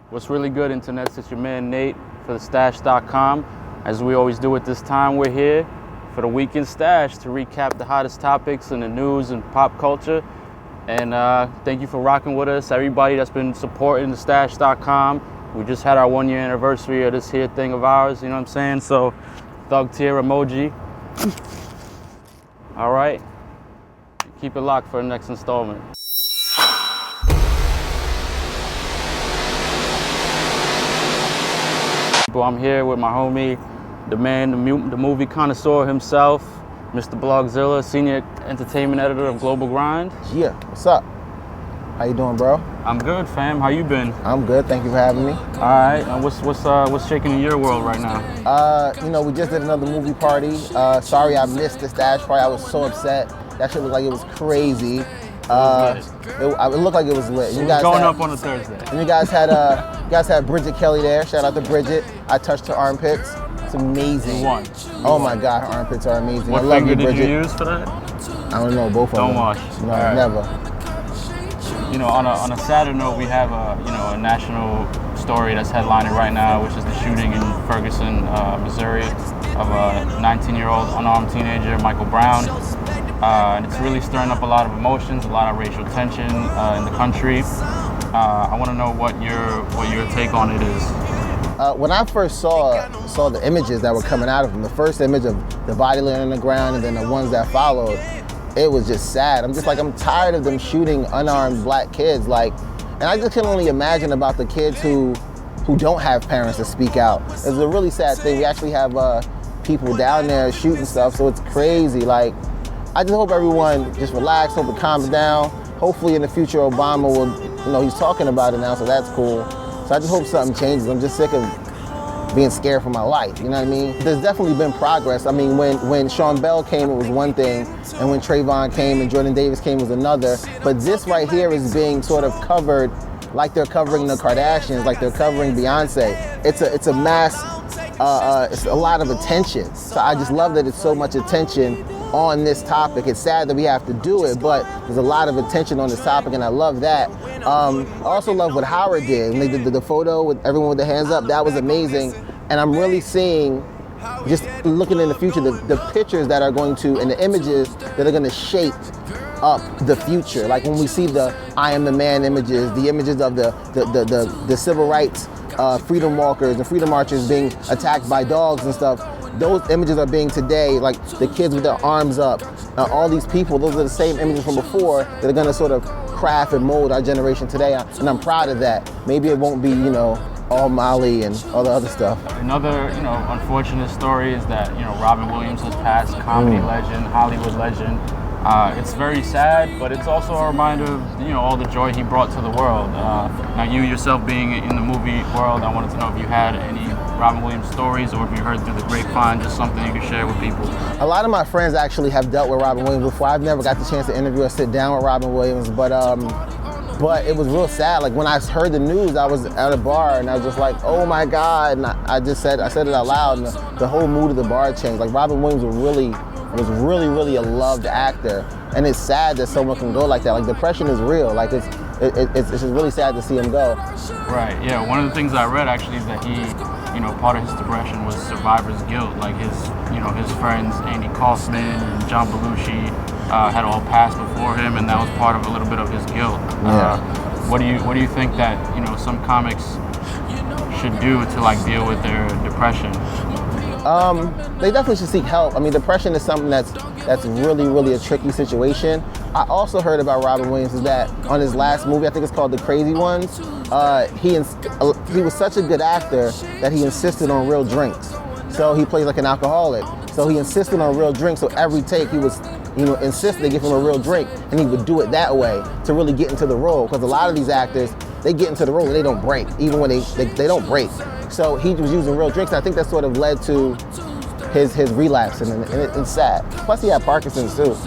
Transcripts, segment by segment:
What's really good, Internet? It's your man Nate for the Stash.com. As we always do at this time, we're here for the Weekend Stash to recap the hottest topics in the news and pop culture. And thank you for rocking with us, everybody that's been supporting the Stash.com. We just had our 1 year anniversary of this here thing of ours, you know what I'm saying? So, thug tier emoji. All right, keep it locked for the next installment. I'm here with my homie, the man, the movie connoisseur himself, Mr. Blogxilla, Senior Entertainment Editor of Global Grind. Yeah, what's up? How you doing, bro? I'm good, fam. How you been? I'm good. Thank you for having me. All right. What's shaking in your world right now? You know, we just did another movie party. Sorry I missed the Stash party. I was so upset. That shit looked like it was crazy. It looked like it was lit. You guys going up on a Thursday. And you guys had Bridget Kelly there. Shout out to Bridget. I touched her armpits. It's amazing. You won. Oh my God, her armpits are amazing. What I love finger you, did Bridget. you use for that? I don't know, both of them. Don't wash. No, right. Never. You know, on a sadder note, we have a national story that's headlining right now, which is the shooting in Ferguson, Missouri, of a 19-year-old unarmed teenager, Michael Brown. And it's really stirring up a lot of emotions, a lot of racial tension in the country. I want to know what your take on it is. When I first saw the images that were coming out of him, the first image of the body laying on the ground and then the ones that followed, it was just sad. I'm tired of them shooting unarmed black kids. And I just can only imagine about the kids who don't have parents to speak out. It's a really sad thing. We actually have people down there shooting stuff, so it's crazy. I just hope everyone just relax, hope it calms down. Hopefully in the future Obama will, he's talking about it now, so that's cool. So I just hope something changes. I'm just sick of being scared for my life, you know what I mean? There's definitely been progress. I mean, when Sean Bell came, it was one thing, and when Trayvon came and Jordan Davis came was another. But this right here is being sort of covered like they're covering the Kardashians, like they're covering Beyonce. It's a mass, it's a lot of attention. So I just love that it's so much attention on this topic. It's sad that we have to do it, but there's a lot of attention on this topic, and I love that. I also love what Howard did when they did the photo with everyone with their hands up. That was amazing, and I'm really seeing, just looking in the future, the pictures that are going to, and the images that are going to shape up the future. Like when we see the I Am the Man images, the images of the civil rights freedom walkers and freedom marchers being attacked by dogs and stuff. Those images are being today, like the kids with their arms up, all these people, those are the same images from before that are gonna sort of craft and mold our generation today, and I'm proud of that. Maybe it won't be, all Molly and all the other stuff. Another, unfortunate story is that, Robin Williams has passed, comedy legend, Hollywood legend. It's very sad, but it's also a reminder of, all the joy he brought to the world. Now, you yourself being in the movie world, I wanted to know if you had any Robin Williams stories, or if you heard through the grapevine, just something you could share with people. A lot of my friends actually have dealt with Robin Williams before. I've never got the chance to interview or sit down with Robin Williams, but it was real sad. Like when I heard the news, I was at a bar and I was just like, oh my God, and I said it out loud, and the whole mood of the bar changed. Like Robin Williams was really a loved actor, and it's sad that someone can go like that. Like depression is real. Like it's just really sad to see him go. Right. Yeah. One of the things I read actually is that he, part of his depression was survivor's guilt. Like his friends Andy Kaufman and John Belushi had all passed before him, and that was part of a little bit of his guilt. Yeah. What do you think that some comics should do to deal with their depression? They definitely should seek help. I mean, depression is something that's really a tricky situation. I also heard about Robin Williams is that on his last movie, I think it's called The Crazy Ones, he was such a good actor that he insisted on real drinks. So he plays like an alcoholic. So he insisted on real drinks. So every take he was, insisted they give him a real drink, and he would do it that way to really get into the role. Because a lot of these actors, they get into the role and they don't break, even when they don't break. So he was using real drinks, and I think that sort of led to his relapse, and it's sad. Plus he had Parkinson's too.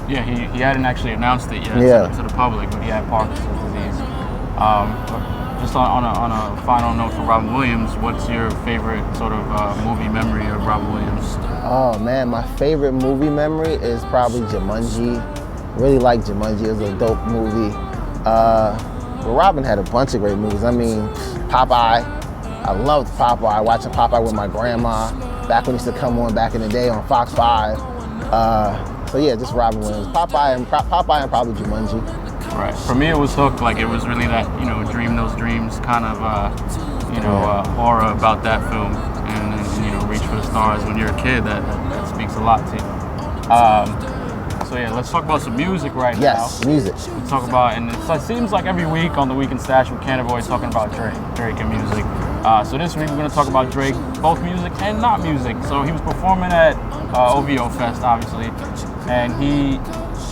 Yeah, he hadn't actually announced it yet to the public, but he had Parkinson's disease. Just on a final note for Robin Williams, what's your favorite sort of movie memory of Robin Williams? Oh man, my favorite movie memory is probably Jumanji. Really like Jumanji. It was a dope movie. But Robin had a bunch of great movies. I mean, Popeye. I loved Popeye, watching Popeye with my grandma back when he used to come on back in the day on Fox 5. So yeah, just Robin Williams. Popeye and probably Jumanji. Right. For me, it was Hook. Like, it was really that, dream those dreams kind of, aura about that film. And then, reach for the stars when you're a kid. That speaks a lot to you. So yeah, let's talk about some music right now. Yes, music. Let's talk about, and it seems like every week on the Weekend Stash, we can't avoid talking about Drake and music. So this week we're going to talk about Drake, both music and not music. So he was performing at OVO Fest, obviously, and he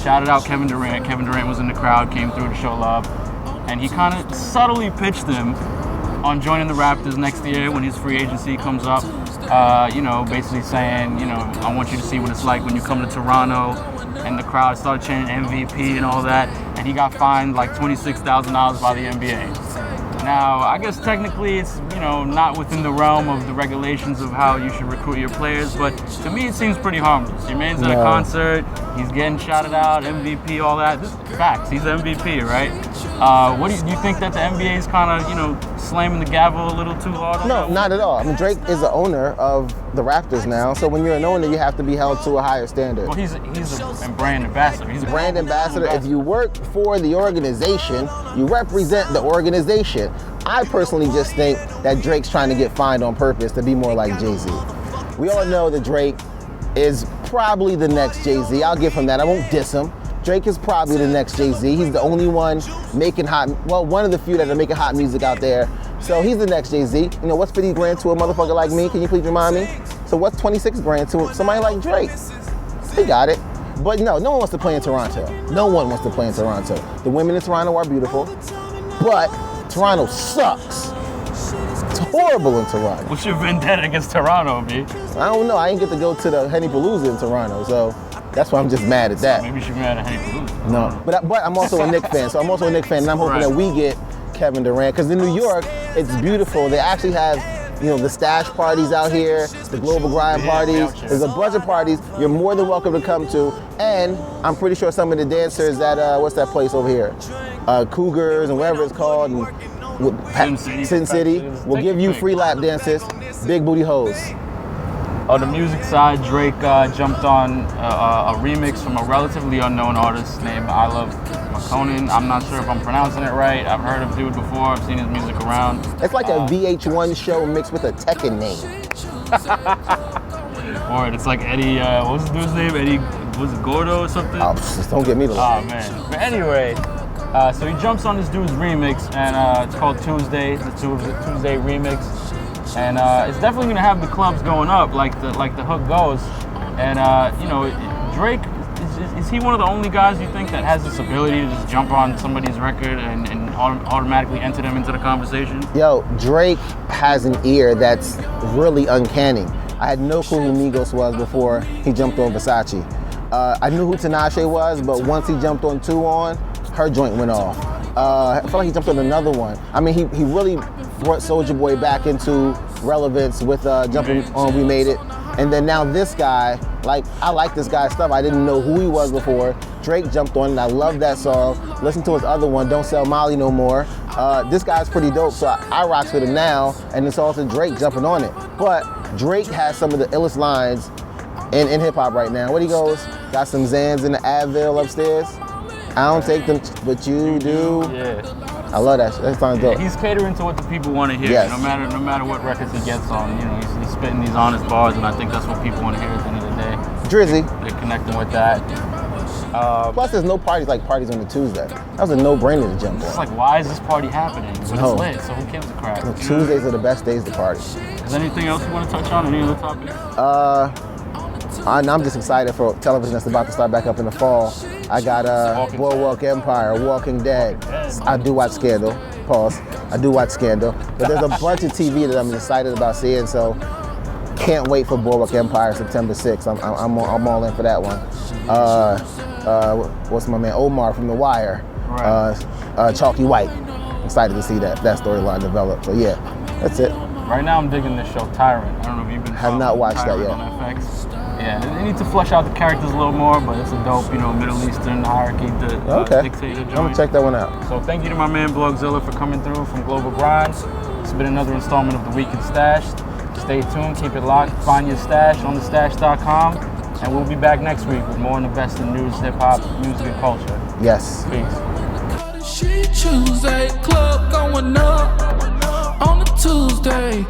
shouted out Kevin Durant. Kevin Durant was in the crowd, came through to show love, and he kind of subtly pitched him on joining the Raptors next year when his free agency comes up. Basically saying, I want you to see what it's like when you come to Toronto. And the crowd started chanting MVP and all that, and he got fined like $26,000 by the NBA. Now, I guess technically it's, not within the realm of the regulations of how you should recruit your players, but to me it seems pretty harmless. Your man's at a concert, he's getting shouted out, MVP, all that. This is facts, he's MVP, right? What do you think that the NBA is kind of, slamming the gavel a little too hard on No, that? not at all. I mean, Drake is the owner of the Raptors now, so when you're an owner, you have to be held to a higher standard. Well, he's a brand ambassador. He's a brand ambassador. If you work for the organization, you represent the organization. I personally just think that Drake's trying to get fined on purpose to be more like Jay-Z. We all know that Drake is probably the next Jay-Z. I'll give him that. I won't diss him. Drake is probably the next Jay-Z. He's the only one making one of the few that are making hot music out there. So he's the next Jay-Z. What's 50 grand to a motherfucker like me? Can you please remind me? So what's 26 grand to somebody like Drake? He got it. But no one wants to play in Toronto. No one wants to play in Toronto. The women in Toronto are beautiful, but Toronto sucks. It's horrible in Toronto. What's your vendetta against Toronto, B? I don't know. I ain't get to go to the Henny Palooza in Toronto, so that's why I'm just mad at that. Maybe you should be mad at Henny Palooza. No, but I'm also a Knicks fan, so I'm also a Knicks fan, and I'm hoping that we get Kevin Durant, because in New York, it's beautiful. They actually have, the stash parties out here, the global grind parties. There's a bunch of parties you're more than welcome to come to, and I'm pretty sure some of the dancers at, what's that place over here? Cougars and whatever it's called, and Sin City will give you free lap dances, big booty hoes. On the music side, Drake jumped on a remix from a relatively unknown artist named I Love McConan. I'm not sure if I'm pronouncing it right. I've heard of dude before. I've seen his music around. It's like a VH1 show mixed with a Tekken name. Or it's like Eddie, what was the dude's name? Eddie, was it Gordo or something? Oh, just don't get me to lie. Oh, man. But anyway, so he jumps on this dude's remix, and it's called Tuesday. It's a Tuesday remix. And it's definitely gonna have the clubs going up like the hook goes. And Drake, is he one of the only guys you think that has this ability to just jump on somebody's record and automatically enter them into the conversation? Yo, Drake has an ear that's really uncanny. I had no clue who Migos was before he jumped on Versace. I knew who Tinashe was, but once he jumped on 2 On, her joint went off. I feel like he jumped on another one. I mean, he really brought Soulja Boy back into relevance with jumping on We Made It. And then now this guy, I like this guy's stuff. I didn't know who he was before. Drake jumped on it, and I love that song. Listen to his other one, Don't Sell Molly No More. This guy's pretty dope, so I rocks with him now, and it's also Drake jumping on it. But Drake has some of the illest lines in hip-hop right now. What he goes, got some Xans in the Advil upstairs. I don't take them, but you do. Yeah. I love that. That sounds dope. He's catering to what the people want to hear. Yes. No matter what records he gets on. He's spitting these honest bars, and I think that's what people want to hear at the end of the day. Drizzy. They're connecting with that. Plus, there's no parties like parties on a Tuesday. That was a no-brainer to jump on. It's like, why is this party happening? But No. it's lit, so who gives a crap? No, Tuesdays are the best days to party. Is there anything else you want to touch on? Any other topics? I'm just excited for television that's about to start back up in the fall. I got Boardwalk Empire, Walking Dead. I do watch Scandal. Pause. I do watch Scandal. But there's a bunch of TV that I'm excited about seeing, so can't wait for Boardwalk Empire September 6th. I'm all in for that one. What's my man? Omar from The Wire. Right. Chalky White. Excited to see that storyline develop. So yeah, that's it. Right now I'm digging this show, Tyrant. I don't know if you've been Have not watched that Tyrant yet. on FX. Yeah, they need to flesh out the characters a little more, but it's a dope, Middle Eastern hierarchy dictator joint. I'm gonna check that one out. So thank you to my man Blogxilla for coming through from Global Grind. It's been another installment of The Week in Stashed. Stay tuned, keep it locked. Find your stash on thestash.com, and we'll be back next week with more on the best in news, hip hop, music, and culture. Yes. Peace. Tuesday, club going up on a Tuesday.